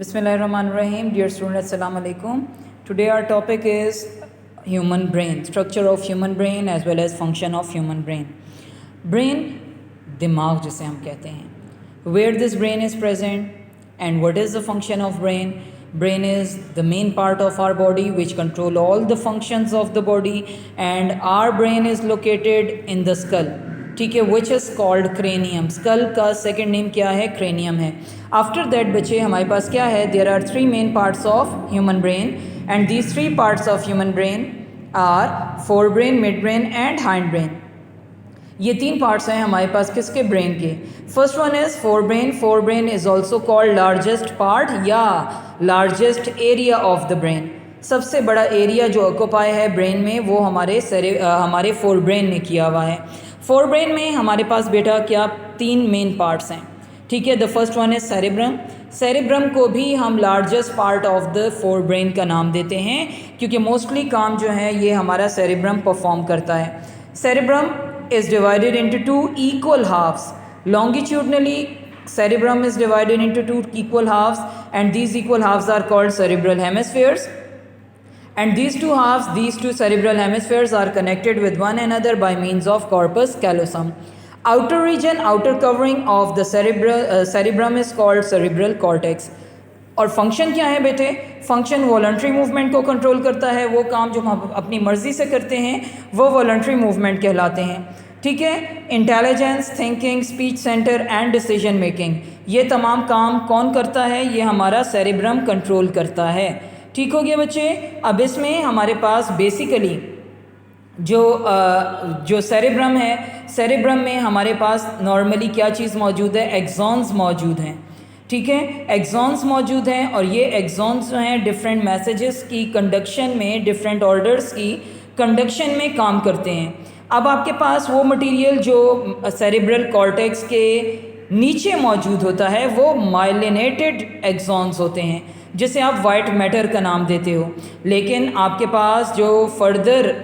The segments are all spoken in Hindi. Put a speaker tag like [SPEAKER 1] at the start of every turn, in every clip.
[SPEAKER 1] Bismillahirrahmanirrahim. Dear students, Assalamu alaikum. Today our topic is human brain, structure of human brain as well as function of human brain. Brain, दिमाग जिसे हम कहते हैं. Where this brain is present and what is the function of brain? Brain is the main part of our body which control all the functions of the body, and our brain is located in the skull. ठीक है, which is called cranium. Skull का सेकेंड नेम क्या है? क्रेनियम है. आफ्टर दैट बच्चे हमारे पास क्या है? There are 3 main parts of human brain, and these 3 parts of human brain are fore brain, mid brain and hind brain. ये 3 पार्ट्स हैं हमारे पास किसके? ब्रेन के. First one is fore brain. Fore brain is also called largest part या largest area of the brain. सबसे बड़ा एरिया जो ऑक्यूपाई है ब्रेन में वो हमारे फोर ब्रेन ने किया हुआ है. फोर ब्रेन में हमारे पास बेटा क्या 3 मेन पार्ट्स हैं. ठीक है, the first one is cerebrum. Cerebrum को भी हम largest part of the fore brain का नाम देते हैं क्योंकि मोस्टली काम जो है ये हमारा सेरेब्रम परफॉर्म करता है. Cerebrum is divided into 2 equal halves. Longitudinally cerebrum is divided into 2 equal halves, and these equal halves are called cerebral hemispheres. And these two cerebral hemispheres are connected with one another by means of corpus callosum. Outer region, outer covering of the cerebrum is called cerebral cortex. और फंक्शन क्या है बेटे? फंक्शन वॉलंटरी मूवमेंट को कंट्रोल करता है. वो काम जो हम अपनी मर्जी से करते हैं वो वॉलंटरी मूवमेंट कहलाते हैं. ठीक है, intelligence, thinking, speech centre and decision making, ये तमाम काम कौन करता है? ये हमारा सेरेब्रम कंट्रोल करता है. ठीक हो गया बच्चे. अब इसमें हमारे पास बेसिकली जो सेरेब्रम है, सेरेब्रम में हमारे पास नॉर्मली क्या चीज़ मौजूद है? एक्सॉन्स मौजूद हैं. ठीक है, एक्सॉन्स मौजूद हैं और ये एक्सॉन्स जो हैं डिफरेंट मैसेजेस की कंडक्शन में, डिफरेंट ऑर्डर्स की कंडक्शन में काम करते हैं. अब आपके पास वो मटेरियल जो सेरेब्रल कॉर्टेक्स के नीचे मौजूद होता है वो माइलिनेटेड एक्सॉन्स होते हैं जिसे आप वाइट मैटर का नाम देते हो, लेकिन आपके पास जो फर्दर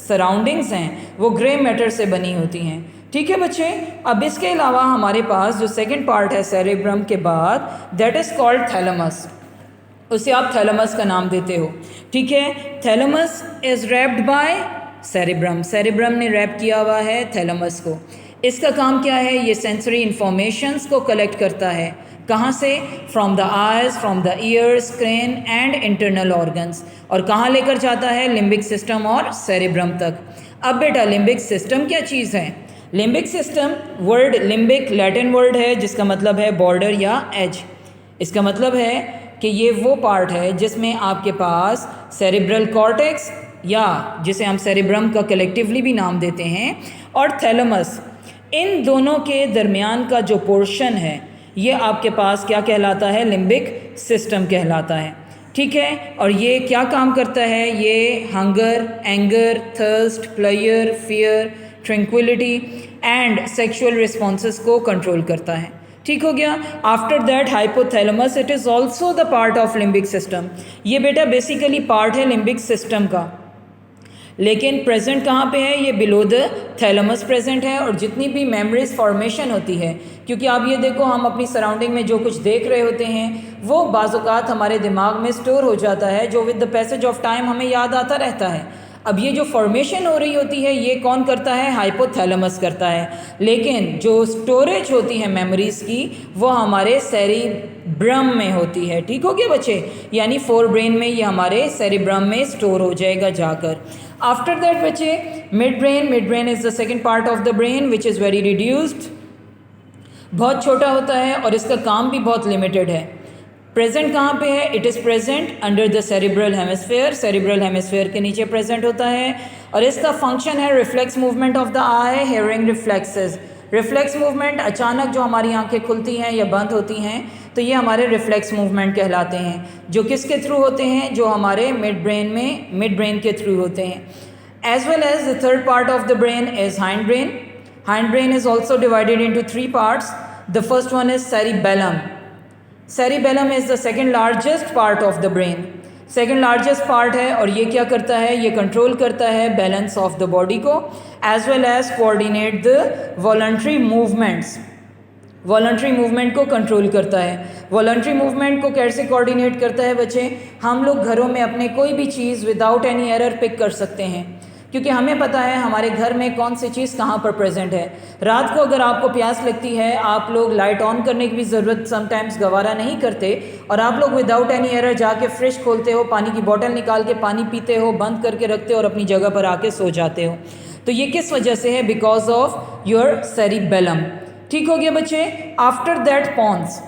[SPEAKER 1] सराउंडिंग्स हैं वो ग्रे मैटर से बनी होती हैं. ठीक है बच्चे. अब इसके अलावा हमारे पास जो सेकंड पार्ट है सेरेब्रम के बाद, दैट इज़ कॉल्ड थैलेमस. उसे आप थैलेमस का नाम देते हो. ठीक है, thalamus is wrapped by cerebrum. Cerebrum ने रैप किया हुआ है थैलेमस को. इसका काम क्या है? ये सेंसरी इंफॉर्मेशंस को कलेक्ट करता है. कहाँ से? From the eyes, from the years, crane and internal organs. और कहाँ लेकर जाता है? लिम्बिक सिस्टम और सेरेब्रम तक. अब बेटा लिम्बिक सिस्टम क्या चीज़ है? Limbic system, word limbic Latin word है जिसका मतलब है बॉर्डर या एज. इसका मतलब है कि ये वो पार्ट है जिसमें आपके पास सेरेब्रल कॉर्टेक्स या जिसे हम सेरेब्रम का कलेक्टिवली भी नाम देते हैं और थैलेमस, इन दोनों के दरमियान का जो पोर्शन है ये आपके पास क्या कहलाता है? लिम्बिक सिस्टम कहलाता है. ठीक है, और ये क्या काम करता है? ये hunger, anger, thirst, pleasure, fear, tranquility and sexual responses को कंट्रोल करता है. ठीक हो गया. After that hypothalamus, it is also the part of limbic system. ये बेटा बेसिकली पार्ट है लिम्बिक सिस्टम का, लेकिन प्रेजेंट कहाँ पे है? ये बिलो द थैलेमस प्रेजेंट है. और जितनी भी मेमोरीज फॉर्मेशन होती है, क्योंकि आप ये देखो हम अपनी सराउंडिंग में जो कुछ देख रहे होते हैं वो बाज़-औक़ात हमारे दिमाग में स्टोर हो जाता है जो with the passage of time हमें याद आता रहता है. अब ये जो फॉर्मेशन हो रही होती है ये कौन करता है? हाइपोथैलेमस करता है. लेकिन जो स्टोरेज होती है मेमोरीज़ की वो हमारे सेरेब्रम में होती है. ठीक हो गया बच्चे. यानी फोर ब्रेन में ये हमारे सेरेब्रम में स्टोर हो जाएगा जाकर. आफ्टर दैट बच्चे mid brain. Mid brain is the second part of the brain which is very reduced. बहुत छोटा होता है और इसका काम भी बहुत लिमिटेड है. प्रेजेंट कहाँ पे है? It is present under the cerebral hemisphere. Cerebral hemisphere के नीचे प्रेजेंट होता है और इसका फंक्शन है reflex movement of the I, hearing reflexes. Reflex movement, अचानक जो हमारी आंखें खुलती हैं या बंद होती हैं तो ये हमारे रिफ्लेक्स मूवमेंट कहलाते हैं, जो किसके थ्रू होते हैं? जो हमारे मिड ब्रेन के थ्रू होते हैं. As well as the third part of the brain is hindbrain. Hindbrain is also divided into 3 parts. The first one is cerebellum. Cerebellum is the second largest part of the brain. Second largest part है और ये क्या करता है? ये कंट्रोल करता है बैलेंस ऑफ द बॉडी को as well as coordinate the voluntary movements. Voluntary movement को कंट्रोल करता है। वॉलंटरी मूवमेंट को कैसे कोऑर्डिनेट करता है बच्चे? हम लोग घरों में अपने कोई भी चीज़ विदाउट एनी एरर पिक कर सकते हैं, क्योंकि हमें पता है हमारे घर में कौन सी चीज़ कहाँ पर प्रेजेंट है। रात को अगर आपको प्यास लगती है, आप लोग लाइट ऑन करने की भी ज़रूरत समटाइम्स गवारा नहीं करते, और आप लोग विदाउट एनी एरर जाके फ्रिज खोलते हो, पानी की बोतल निकाल के पानी पीते हो, बंद करके रखते हो और अपनी जगह पर आके सो जाते हो। तो ये किस वजह से है? Because of your cerebellum. ठीक हो गया बच्चे। After that Pond's.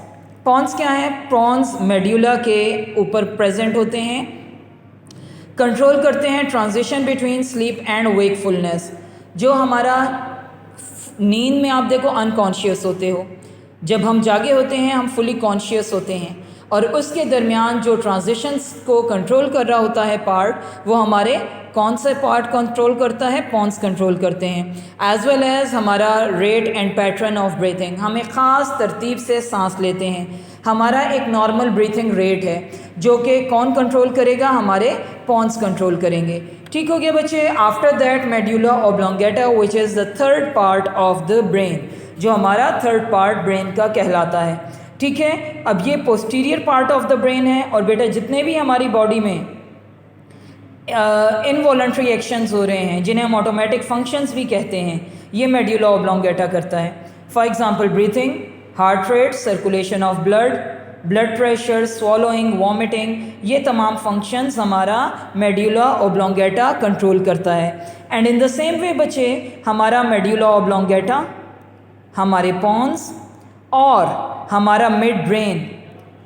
[SPEAKER 1] पॉन्स क्या है? पॉन्स मेड्यूला के ऊपर प्रेजेंट होते हैं, कंट्रोल करते हैं transition between sleep and wakefulness. जो हमारा नींद में आप देखो अनकॉन्शियस होते हो, जब हम जागे होते हैं हम फुली कॉन्शियस होते हैं, और उसके दरमियान जो ट्रांजिशंस को कंट्रोल कर रहा होता है पार्ट, वो हमारे कौन से पार्ट कंट्रोल करता है? पॉन्स कंट्रोल करते हैं। एज वेल एज हमारा rate and pattern of breathing, हमें ख़ास तरतीब से सांस लेते हैं। हमारा एक नॉर्मल ब्रीथिंग रेट है जो कि कौन कंट्रोल करेगा? हमारे पॉन्स कंट्रोल करेंगे। ठीक हो गया बच्चे। After that medulla oblongata which is the third part of the brain, जो हमारा थर्ड पार्ट ब्रेन का कहलाता है। ठीक है, अब ये posterior part of the brain है, और बेटा जितने भी हमारी बॉडी में इनवॉलंटरी एक्शंस हो रहे हैं, जिन्हें हम ऑटोमेटिक फंक्शंस भी कहते हैं, ये मेड्यूला ऑब्लोंगेटा करता है। For example breathing, heart rate, circulation of blood, blood pressure, swallowing, vomiting, ये तमाम फंक्शंस हमारा मेड्यूला ऑब्लोंगेटा कंट्रोल करता है। And in the same way बच्चे, हमारा मेड्यूला ऑब्लोंगेटा, हमारे पॉन्स और हमारा मिड ब्रेन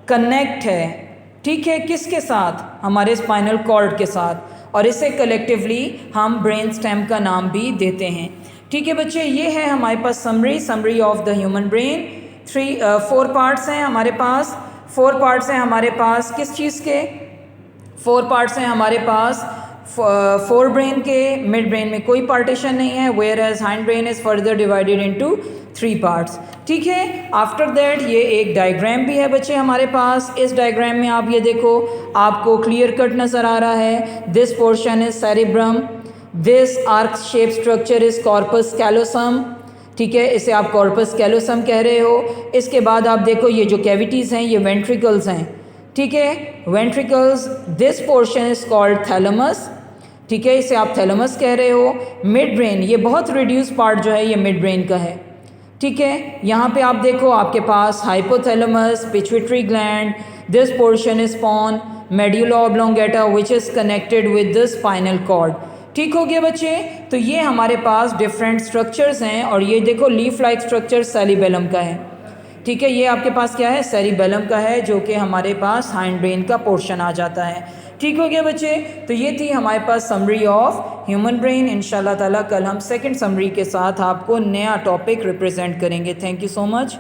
[SPEAKER 1] कनेक्ट है। ठीक है, किसके साथ? हमारे स्पाइनल कॉर्ड के साथ, और इसे कलेक्टिवली हम ब्रेन स्टेम का नाम भी देते हैं। ठीक है बच्चे, ये है हमारे पास summary of the human brain. 4 parts हैं हमारे पास। 4 पार्ट्स हैं हमारे पास किस चीज़ के? 4 पार्ट्स हैं हमारे पास फोर ब्रेन के। मिड ब्रेन में कोई पार्टीशन नहीं है, whereas hindbrain is further divided into 3 parts. ठीक है, आफ्टर दैट ये एक डायग्राम भी है बच्चे हमारे पास। इस डायग्राम में आप ये देखो, आपको क्लियर कट नज़र आ रहा है। This portion is cerebrum, this arc shape structure is corpus callosum. ठीक है, इसे आप कॉर्पस कैलोसम कह रहे हो। इसके बाद आप देखो ये जो कैविटीज़ हैं ये वेंट्रिकल्स हैं। ठीक है, ventricles, this portion is called thalamus. ठीक है, इसे आप थैलेमस कह रहे हो। मिड ब्रेन, ये बहुत रिड्यूस पार्ट जो है ये मिड ब्रेन का है। ठीक है, यहाँ पे आप देखो आपके पास hypothalamus, pituitary gland, this portion is pons, medulla oblongata which is connected with the spinal cord. ठीक हो गया बच्चे। तो ये हमारे पास डिफरेंट स्ट्रक्चर्स हैं, और ये देखो लीफ लाइक स्ट्रक्चर सेरिबेलम का है। ठीक है, ये आपके पास क्या है? सेरिबेलम का है, जो कि हमारे पास हाइंड ब्रेन का पोर्शन आ जाता है। ठीक हो गया बच्चे। तो ये थी हमारे पास समरी ऑफ ह्यूमन ब्रेन। इंशाल्लाह ताला कल हम सेकंड समरी के साथ आपको नया टॉपिक रिप्रेजेंट करेंगे। Thank you so much.